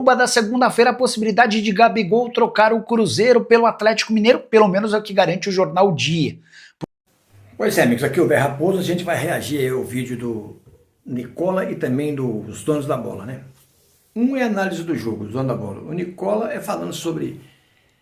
Da segunda-feira, a possibilidade de Gabigol trocar o Cruzeiro pelo Atlético Mineiro, pelo menos é o que garante o jornal Dia. Pois é, amigos, aqui é o Vé Raposo, a gente vai reagir ao vídeo do Nicola e também dos donos da bola, né? Um é a análise do jogo, dos donos da bola. O Nicola é falando sobre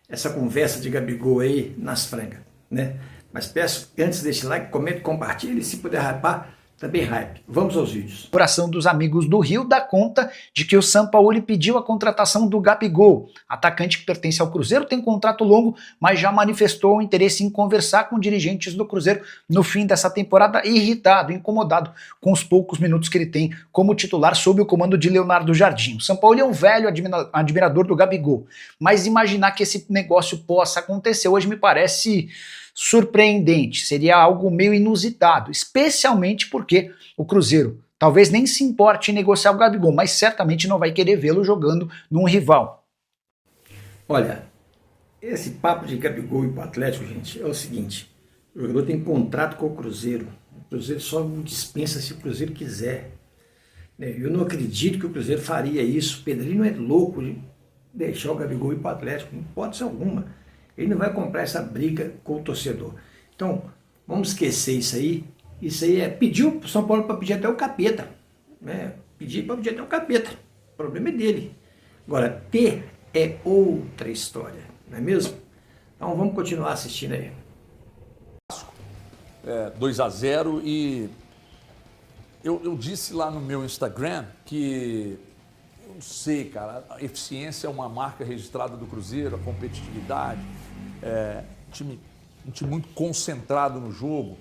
essa conversa de Gabigol aí nas frangas, né? Mas peço que antes deixe like, comente, compartilhe, e se puder hypar, também hype. Vamos aos vídeos. A coração dos amigos do Rio dá conta de que o Sampaoli pediu a contratação do Gabigol. Atacante que pertence ao Cruzeiro, tem contrato longo, mas já manifestou o interesse em conversar com dirigentes do Cruzeiro no fim dessa temporada, irritado, incomodado com os poucos minutos que ele tem como titular sob o comando de Leonardo Jardim. O Sampaoli é um velho admirador do Gabigol, mas imaginar que esse negócio possa acontecer hoje me parece surpreendente, seria algo meio inusitado, especialmente porque o Cruzeiro talvez nem se importe em negociar o Gabigol, mas certamente não vai querer vê-lo jogando num rival. Olha, esse papo de Gabigol e pro Atlético, gente, é o seguinte: o jogador tem contrato com o Cruzeiro só dispensa se o Cruzeiro quiser. Eu não acredito que o Cruzeiro faria isso. O Pedrinho é louco de deixar o Gabigol ir pro Atlético, não pode ser alguma. Ele não vai comprar essa briga com o torcedor. Então, vamos esquecer isso aí. Isso aí é pedir o São Paulo para pedir até o capeta. Né? Pedir para pedir até o capeta. O problema é dele. Agora, ter é outra história, não é mesmo? Então, vamos continuar assistindo aí. 2-0 e eu disse lá no meu Instagram que eu não sei, cara, a eficiência é uma marca registrada do Cruzeiro, a competitividade, um time muito concentrado no jogo.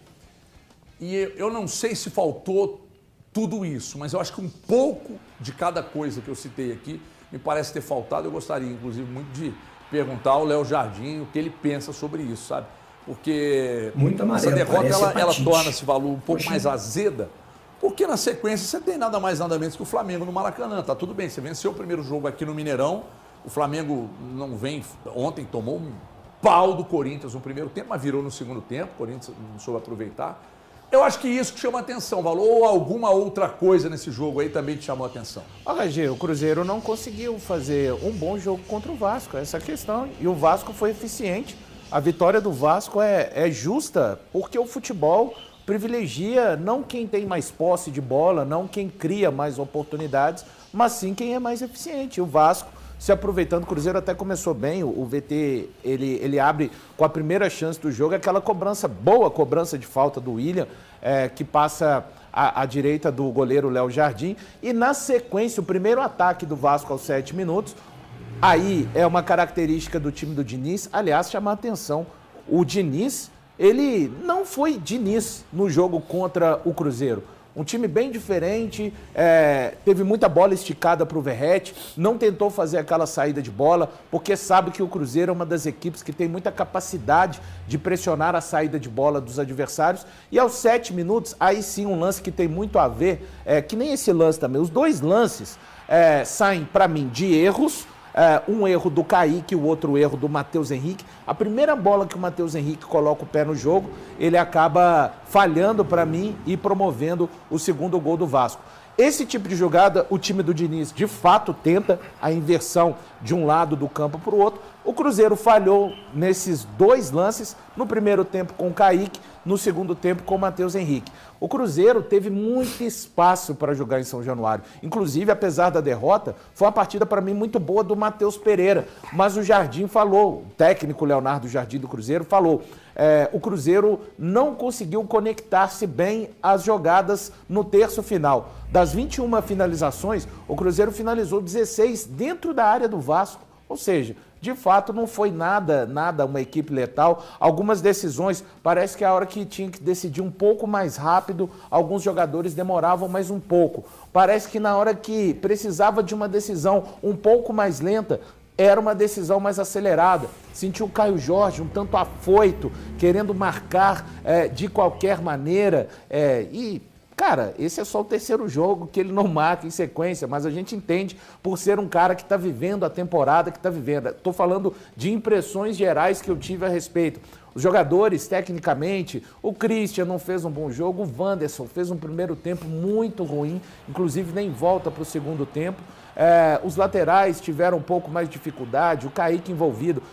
E eu não sei se faltou tudo isso, mas eu acho que um pouco de cada coisa que eu citei aqui me parece ter faltado. Eu gostaria, inclusive, muito de perguntar ao Léo Jardim o que ele pensa sobre isso, sabe? Porque essa derrota ela torna esse valor um pouco mais azeda, porque na sequência você tem nada mais nada menos que o Flamengo no Maracanã. Tá tudo bem, você venceu o primeiro jogo aqui no Mineirão, o Flamengo não vem, ontem tomou um pau do Corinthians no primeiro tempo, mas virou no segundo tempo, o Corinthians não soube aproveitar. Eu acho que isso que chama atenção, Valor, ou alguma outra coisa nesse jogo aí também te chamou a atenção? Olha, Gê, o Cruzeiro não conseguiu fazer um bom jogo contra o Vasco, essa é a questão, e o Vasco foi eficiente. A vitória do Vasco é justa porque o futebol privilegia não quem tem mais posse de bola, não quem cria mais oportunidades, mas sim quem é mais eficiente. O Vasco, se aproveitando, o Cruzeiro até começou bem, o VT ele abre com a primeira chance do jogo, aquela cobrança, boa cobrança de falta do William, que passa à direita do goleiro Léo Jardim, e na sequência, o primeiro ataque do Vasco aos 7 minutos, aí é uma característica do time do Diniz, aliás, chama a atenção, o Diniz, ele não foi Diniz no jogo contra o Cruzeiro. Um time bem diferente, teve muita bola esticada para o Verratti, não tentou fazer aquela saída de bola, porque sabe que o Cruzeiro é uma das equipes que tem muita capacidade de pressionar a saída de bola dos adversários. E aos 7 minutos, aí sim um lance que tem muito a ver, que nem esse lance também, os dois lances saem para mim de erros, um erro do Kaique e o outro erro do Matheus Henrique. A primeira bola que o Matheus Henrique coloca o pé no jogo, ele acaba falhando para mim e promovendo o segundo gol do Vasco. Esse tipo de jogada, o time do Diniz de fato tenta a inversão de um lado do campo para o outro. O Cruzeiro falhou nesses dois lances, no primeiro tempo com o Kaique, no segundo tempo com o Matheus Henrique. O Cruzeiro teve muito espaço para jogar em São Januário. Inclusive, apesar da derrota, foi uma partida para mim muito boa do Matheus Pereira. Mas o Jardim falou, o técnico Leonardo Jardim do Cruzeiro falou, o Cruzeiro não conseguiu conectar-se bem às jogadas no terço final. Das 21 finalizações, o Cruzeiro finalizou 16 dentro da área do Vasco. Ou seja, de fato não foi nada uma equipe letal. Algumas decisões, parece que a hora que tinha que decidir um pouco mais rápido, alguns jogadores demoravam mais um pouco. Parece que na hora que precisava de uma decisão um pouco mais lenta, era uma decisão mais acelerada. Sentiu o Caio Jorge um tanto afoito, querendo marcar de qualquer maneira. E Cara, esse é só o terceiro jogo que ele não marca em sequência, mas a gente entende por ser um cara que está vivendo a temporada que está vivendo. Estou falando de impressões gerais que eu tive a respeito. Os jogadores, tecnicamente, o Christian não fez um bom jogo, o Wanderson fez um primeiro tempo muito ruim, inclusive nem volta para o segundo tempo. Os laterais tiveram um pouco mais de dificuldade, o Kaique envolvido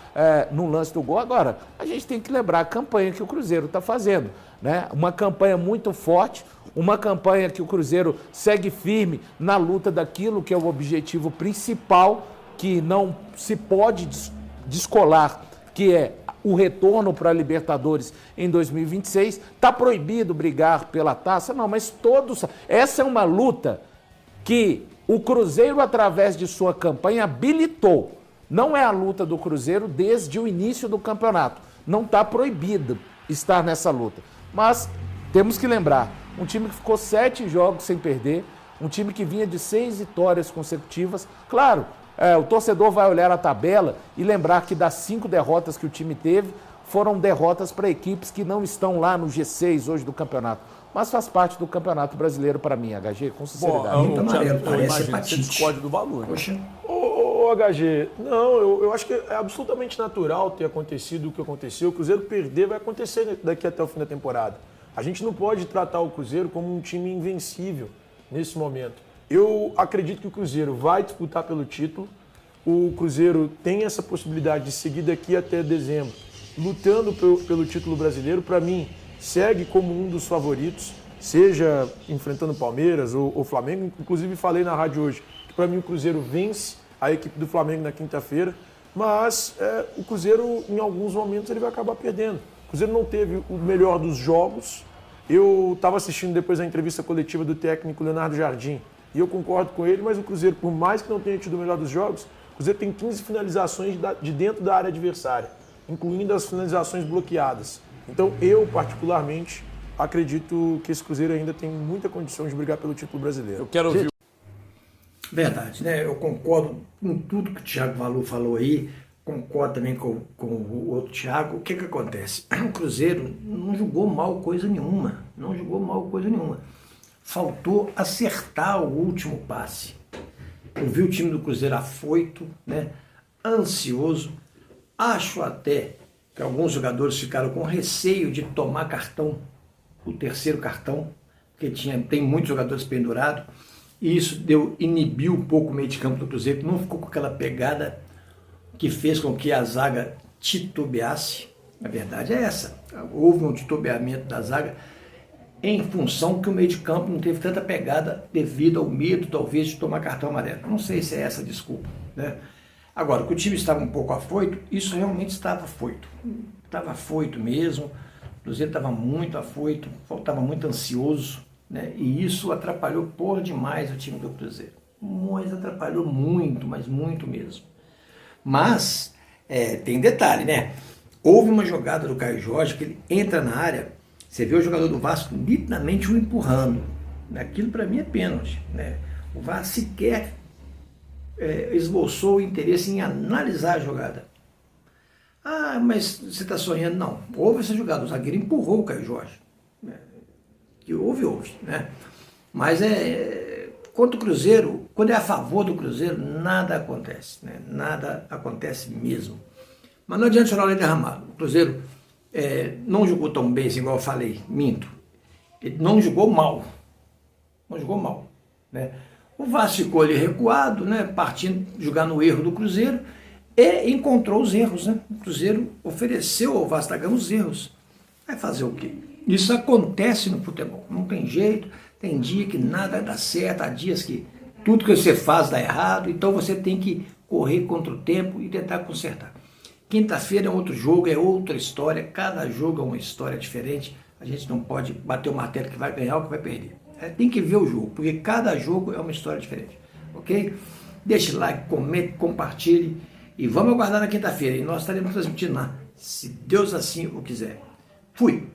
no lance do gol. Agora, a gente tem que lembrar a campanha que o Cruzeiro está fazendo, né? Uma campanha muito forte, uma campanha que o Cruzeiro segue firme na luta daquilo que é o objetivo principal, que não se pode descolar, que é o retorno para a Libertadores em 2026. Está proibido brigar pela taça? Não, mas todos... Essa é uma luta que o Cruzeiro, através de sua campanha, habilitou. Não é a luta do Cruzeiro desde o início do campeonato. Não está proibido estar nessa luta. Mas temos que lembrar, um time que ficou 7 jogos sem perder, um time que vinha de 6 vitórias consecutivas. Claro, o torcedor vai olhar a tabela e lembrar que das 5 derrotas que o time teve, foram derrotas para equipes que não estão lá no G6 hoje do campeonato. Mas faz parte do Campeonato Brasileiro para mim, HG, com sinceridade. Eu imagino que você discorde do valor. Poxa. Ô, HG, não, eu acho que é absolutamente natural ter acontecido o que aconteceu. O Cruzeiro perder vai acontecer daqui até o fim da temporada. A gente não pode tratar o Cruzeiro como um time invencível nesse momento. Eu acredito que o Cruzeiro vai disputar pelo título. O Cruzeiro tem essa possibilidade de seguir daqui até dezembro, lutando pelo título brasileiro. Para mim, segue como um dos favoritos, seja enfrentando o Palmeiras ou o Flamengo. Inclusive, falei na rádio hoje que para mim o Cruzeiro vence a equipe do Flamengo na quinta-feira, mas o Cruzeiro, em alguns momentos, ele vai acabar perdendo. O Cruzeiro não teve o melhor dos jogos. Eu estava assistindo depois a entrevista coletiva do técnico Leonardo Jardim, e eu concordo com ele, mas o Cruzeiro, por mais que não tenha tido o melhor dos jogos, o Cruzeiro tem 15 finalizações de dentro da área adversária, incluindo as finalizações bloqueadas. Então, eu, particularmente, acredito que esse Cruzeiro ainda tem muita condição de brigar pelo título brasileiro. Eu quero ouvir. Verdade, né? Eu concordo com tudo que o Thiago Valu falou aí, concordo também com o outro Thiago. O que acontece? O Cruzeiro não jogou mal coisa nenhuma, Faltou acertar o último passe. Eu vi o time do Cruzeiro afoito, né? Ansioso. Acho até que alguns jogadores ficaram com receio de tomar cartão, o terceiro cartão, porque tem muitos jogadores pendurados, e isso inibiu um pouco o meio de campo do Cruzeiro, que não ficou com aquela pegada que fez com que a zaga titubeasse. A verdade é essa, houve um titubeamento da zaga em função que o meio de campo não teve tanta pegada devido ao medo, talvez, de tomar cartão amarelo. Não sei se é essa a desculpa, né? Agora, que o time estava um pouco afoito, isso realmente estava afoito. Estava afoito mesmo, o Cruzeiro estava muito afoito, estava muito ansioso, né? E isso atrapalhou por demais o time do Cruzeiro. Mas atrapalhou muito, mas muito mesmo. Mas, tem detalhe, né? Houve uma jogada do Caio Jorge que ele entra na área, você vê o jogador do Vasco nitidamente o empurrando. Aquilo para mim é pênalti, né? O Vasco sequer esboçou o interesse em analisar a jogada. Ah, mas você está sonhando? Não. Houve essa jogada, o zagueiro empurrou o Caio Jorge. Que houve, né? Mas contra o Cruzeiro, quando é a favor do Cruzeiro, nada acontece, né? Nada acontece mesmo. Mas não adianta chorar o leite derramado. O Cruzeiro não jogou tão bem, assim, igual eu falei, minto. Ele não jogou mal. Não jogou mal, né? O Vasco ficou ali recuado, né? Partindo, jogar no erro do Cruzeiro, e encontrou os erros, né? O Cruzeiro ofereceu ao Vasco da Gama os erros. Vai fazer o quê? Isso acontece no futebol, não tem jeito. Tem dia que nada dá certo, há dias que tudo que você faz dá errado, então você tem que correr contra o tempo e tentar consertar. Quinta-feira é outro jogo, é outra história, cada jogo é uma história diferente, a gente não pode bater o martelo que vai ganhar ou que vai perder. Tem que ver o jogo, porque cada jogo é uma história diferente, ok? Deixe like, comente, compartilhe e vamos aguardar na quinta-feira, e nós estaremos transmitindo lá, se Deus assim o quiser. Fui!